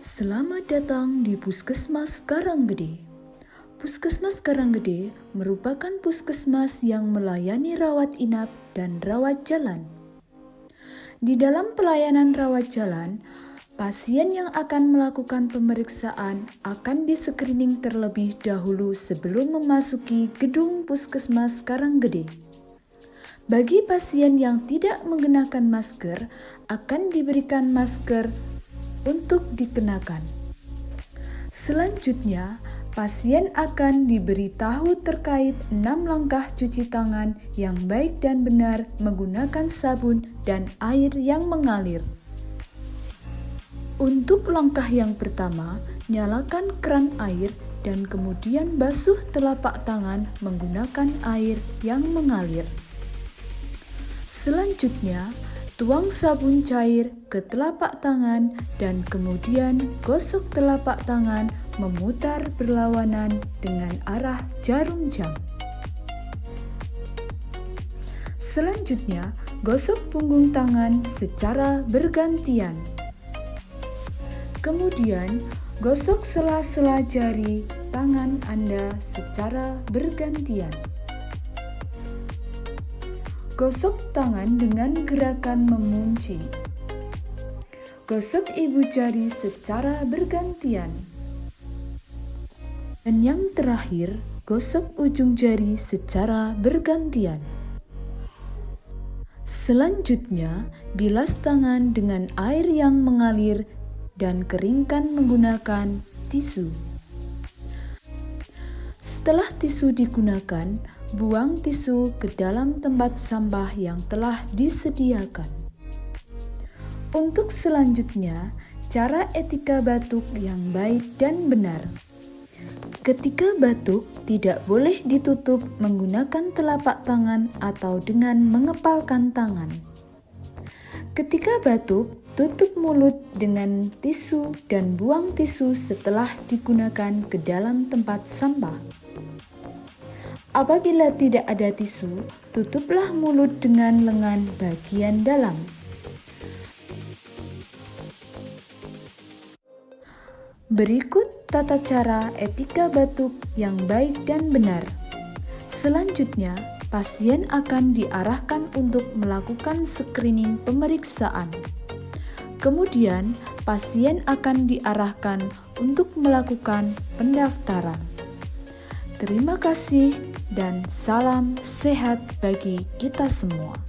Selamat datang di Puskesmas Karanggede. Puskesmas Karanggede merupakan puskesmas yang melayani rawat inap dan rawat jalan. Di dalam pelayanan rawat jalan, pasien yang akan melakukan pemeriksaan akan di-screening terlebih dahulu sebelum memasuki gedung Puskesmas Karanggede. Bagi pasien yang tidak menggunakan masker, akan diberikan masker untuk dikenakan. Selanjutnya, pasien akan diberitahu terkait 6 langkah cuci tangan yang baik dan benar menggunakan sabun dan air yang mengalir. Untuk langkah yang pertama, nyalakan keran air dan kemudian basuh telapak tangan menggunakan air yang mengalir. Selanjutnya, tuang sabun cair ke telapak tangan dan kemudian gosok telapak tangan memutar berlawanan dengan arah jarum jam. Selanjutnya, gosok punggung tangan secara bergantian. Kemudian, gosok sela-sela jari tangan Anda secara bergantian. Gosok tangan dengan gerakan memunci. Gosok ibu jari secara bergantian. Dan yang terakhir, gosok ujung jari secara bergantian. Selanjutnya, bilas tangan dengan air yang mengalir dan keringkan menggunakan tisu. Setelah tisu digunakan, buang tisu ke dalam tempat sampah yang telah disediakan. Untuk selanjutnya, cara etika batuk yang baik dan benar. Ketika batuk, tidak boleh ditutup menggunakan telapak tangan atau dengan mengepalkan tangan. Ketika batuk, tutup mulut dengan tisu dan buang tisu setelah digunakan ke dalam tempat sampah. Apabila tidak ada tisu, tutuplah mulut dengan lengan bagian dalam. Berikut tata cara etika batuk yang baik dan benar. Selanjutnya, pasien akan diarahkan untuk melakukan screening pemeriksaan. Kemudian, pasien akan diarahkan untuk melakukan pendaftaran. Terima kasih dan salam sehat bagi kita semua.